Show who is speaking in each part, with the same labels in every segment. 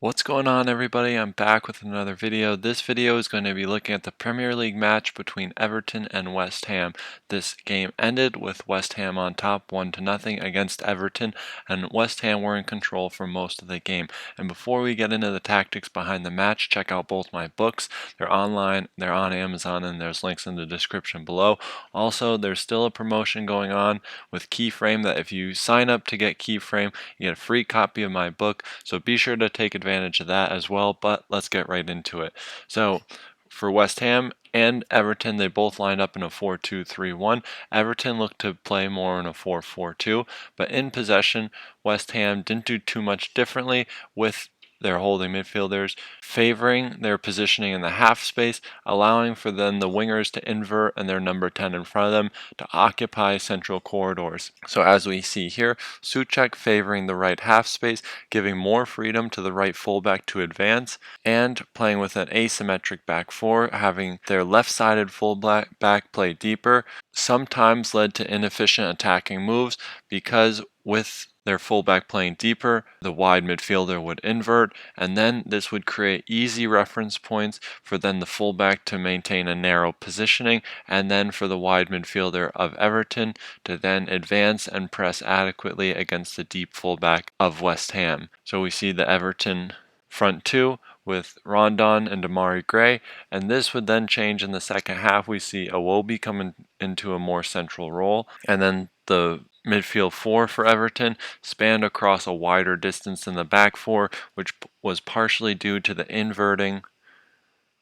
Speaker 1: What's going on, everybody? I'm back with another video. This video is going to be looking at the Premier League match between Everton and West Ham. This game ended with West Ham on top 1-0 against Everton, and West Ham were in control for most of the game. And before we get into the tactics behind the match, check out both my books. They're online, they're on Amazon, and there's links in the description below. Also, there's still a promotion going on with Keyframe that if you sign up to get Keyframe, you get a free copy of my book, so be sure to take advantage of that as well. But let's get right into it. So for West Ham and Everton, they both lined up in a 4-2-3-1. Everton looked to play more in a 4-4-2, but in possession, West Ham didn't do too much differently, with their holding midfielders favoring their positioning in the half space, allowing for then the wingers to invert and their number 10 in front of them to occupy central corridors. So as we see here, Souček favoring the right half space, giving more freedom to the right fullback to advance, and playing with an asymmetric back four, having their left-sided fullback play deeper, sometimes led to inefficient attacking moves because with their fullback playing deeper, the wide midfielder would invert, and then this would create easy reference points for then the fullback to maintain a narrow positioning, and then for the wide midfielder of Everton to then advance and press adequately against the deep fullback of West Ham. So we see the Everton front two with Rondon and Damari Gray, and this would then change in the second half. We see Iwobi coming into a more central role, and then the midfield four for Everton spanned across a wider distance than the back four, which was partially due to the inverting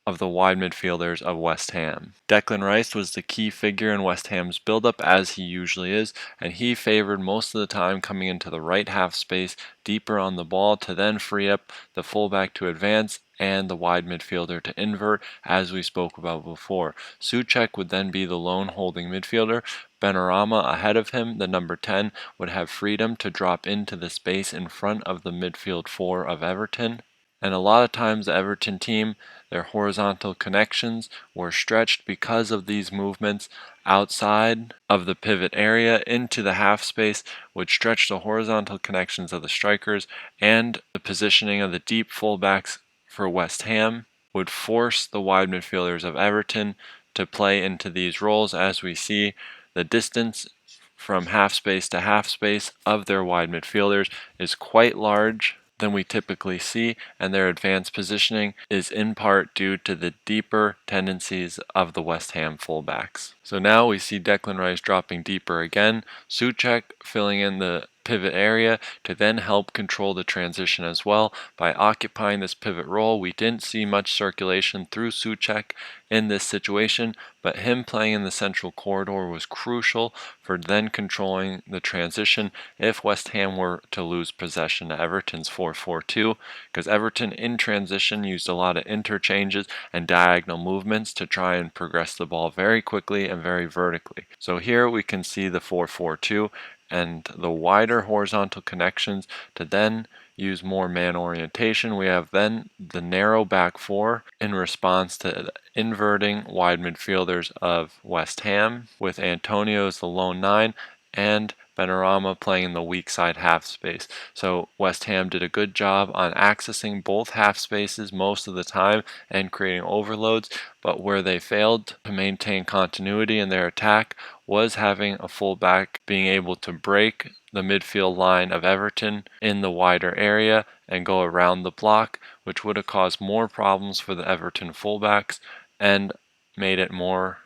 Speaker 1: of the wide midfielders of West Ham. Declan Rice was the key figure in West Ham's build-up, as he usually is, and he favored most of the time coming into the right half space deeper on the ball to then free up the fullback to advance and the wide midfielder to invert, as we spoke about before. Souček would then be the lone holding midfielder. Benrahma ahead of him, the number 10, would have freedom to drop into the space in front of the midfield four of Everton. And a lot of times the Everton team, their horizontal connections were stretched because of these movements outside of the pivot area into the half space, would stretch the horizontal connections of the strikers, and the positioning of the deep fullbacks for West Ham would force the wide midfielders of Everton to play into these roles. As we see, the distance from half space to half space of their wide midfielders is quite large than we typically see, and their advanced positioning is in part due to the deeper tendencies of the West Ham fullbacks. So now we see Declan Rice dropping deeper again, Souček filling in the pivot area to then help control the transition as well. By occupying this pivot role, we didn't see much circulation through Souček in this situation, but him playing in the central corridor was crucial for then controlling the transition if West Ham were to lose possession to Everton's 4-4-2, because Everton in transition used a lot of interchanges and diagonal movements to try and progress the ball very quickly and very vertically. So here we can see the 4-4-2 and the wider horizontal connections to then use more man orientation. We have then the narrow back four in response to the inverting wide midfielders of West Ham, with Antonio as the lone 9 and Benrahma playing in the weak side half space. So West Ham did a good job on accessing both half spaces most of the time and creating overloads, but where they failed to maintain continuity in their attack was having a fullback being able to break the midfield line of Everton in the wider area and go around the block, which would have caused more problems for the Everton fullbacks and made it more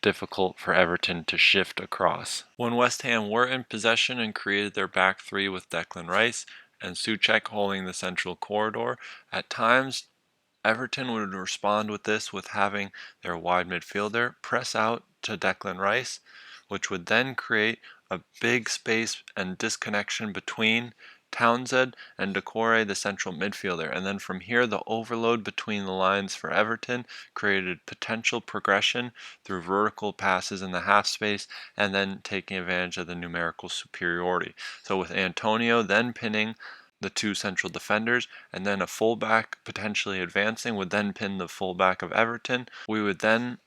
Speaker 1: difficult for Everton to shift across. When West Ham were in possession and created their back three with Declan Rice and Souček holding the central corridor, at times Everton would respond with this with having their wide midfielder press out to Declan Rice, which would then create a big space and disconnection between Townsend and Decore, the central midfielder. And then from here, the overload between the lines for Everton created potential progression through vertical passes in the half space and then taking advantage of the numerical superiority. So with Antonio then pinning the two central defenders, and then a fullback potentially advancing would then pin the fullback of Everton, we would then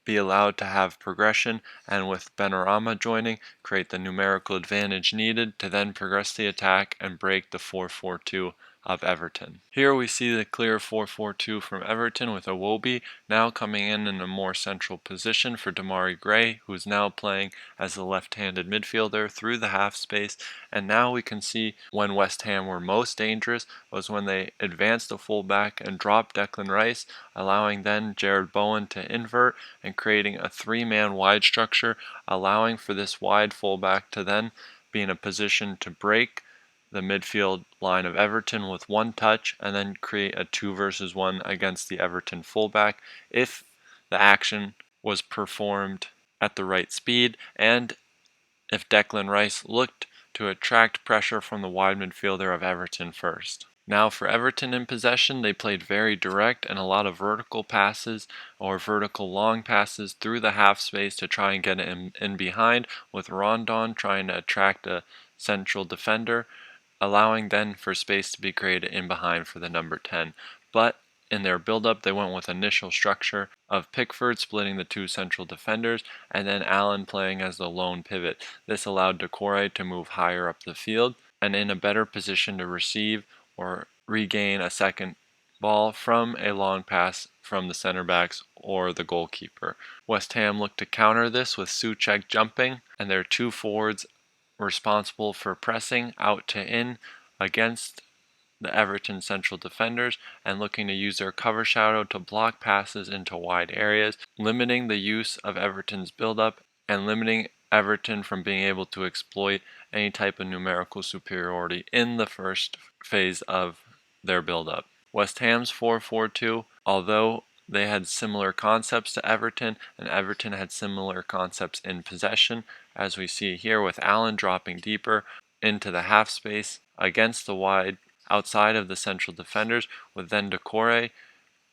Speaker 1: be allowed to have progression, and with Benrahma joining, create the numerical advantage needed to then progress the attack and break the 4-4-2 of Everton. Here we see the clear 4-4-2 from Everton with Iwobi now coming in a more central position for Demarai Gray, who's now playing as a left-handed midfielder through the half space. And now we can see when West Ham were most dangerous was when they advanced the fullback and dropped Declan Rice, allowing then Jared Bowen to invert and creating a three-man wide structure, allowing for this wide fullback to then be in a position to break the midfield line of Everton with one touch and then create a 2 versus 1 against the Everton fullback if the action was performed at the right speed and if Declan Rice looked to attract pressure from the wide midfielder of Everton first. Now for Everton in possession, they played very direct and a lot of vertical passes or vertical long passes through the half space to try and get it in behind, with Rondon trying to attract a central defender, allowing then for space to be created in behind for the number 10. But in their build-up, they went with initial structure of Pickford splitting the two central defenders and then Allen playing as the lone pivot. This allowed Doucouré to move higher up the field and in a better position to receive or regain a second ball from a long pass from the center backs or the goalkeeper. West Ham looked to counter this with Souček jumping and their two forwards responsible for pressing out to in against the Everton central defenders and looking to use their cover shadow to block passes into wide areas, limiting the use of Everton's build-up and limiting Everton from being able to exploit any type of numerical superiority in the first phase of their build-up. West Ham's 4-4-2, although they had similar concepts to Everton, and Everton had similar concepts in possession, as we see here with Allen dropping deeper into the half space against the wide outside of the central defenders, with then Doucouré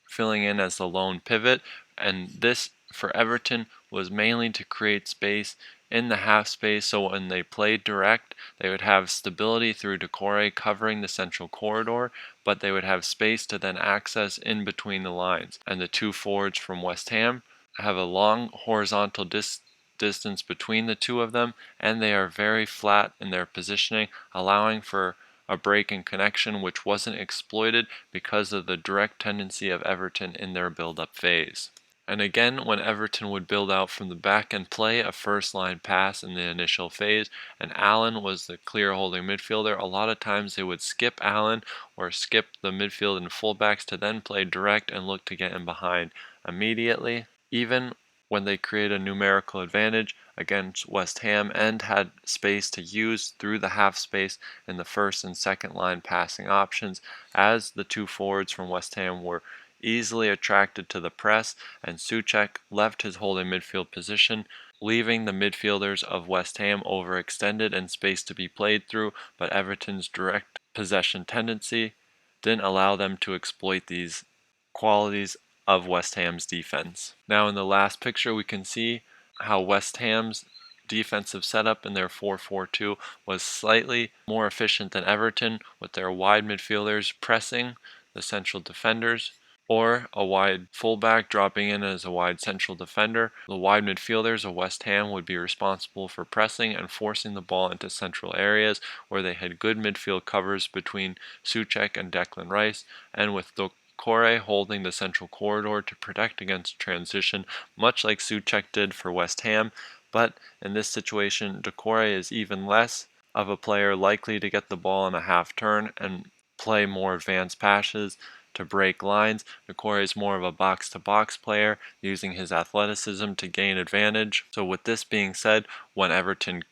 Speaker 1: filling in as the lone pivot. And this for Everton was mainly to create space in the half space, so when they played direct, they would have stability through Doucouré covering the central corridor, but they would have space to then access in between the lines. And the two forwards from West Ham have a long horizontal distance between the two of them, and they are very flat in their positioning, allowing for a break in connection which wasn't exploited because of the direct tendency of Everton in their build-up phase. And again, when Everton would build out from the back and play a first-line pass in the initial phase, and Allen was the clear holding midfielder, a lot of times they would skip Allen or skip the midfield and fullbacks to then play direct and look to get in behind immediately. Even when they create a numerical advantage against West Ham and had space to use through the half space in the first and second line passing options, as the two forwards from West Ham were easily attracted to the press, and Souček left his holding midfield position, leaving the midfielders of West Ham overextended and space to be played through, but Everton's direct possession tendency didn't allow them to exploit these qualities of West Ham's defense. Now in the last picture we can see how West Ham's defensive setup in their 4-4-2 was slightly more efficient than Everton, with their wide midfielders pressing the central defenders, or a wide fullback dropping in as a wide central defender. The wide midfielders of West Ham would be responsible for pressing and forcing the ball into central areas where they had good midfield covers between Souček and Declan Rice, and with Doucouré holding the central corridor to protect against transition, much like Souček did for West Ham. But in this situation, Doucouré is even less of a player likely to get the ball in a half turn and play more advanced passes to break lines. Doucouré is more of a box-to-box player, using his athleticism to gain advantage. So with this being said, when Everton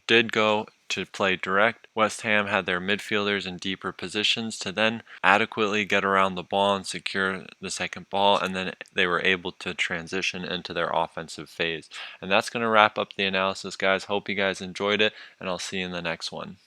Speaker 1: did go to play direct, West Ham had their midfielders in deeper positions to then adequately get around the ball and secure the second ball, and then they were able to transition into their offensive phase. And that's going to wrap up the analysis, guys. Hope you guys enjoyed it, and I'll see you in the next one.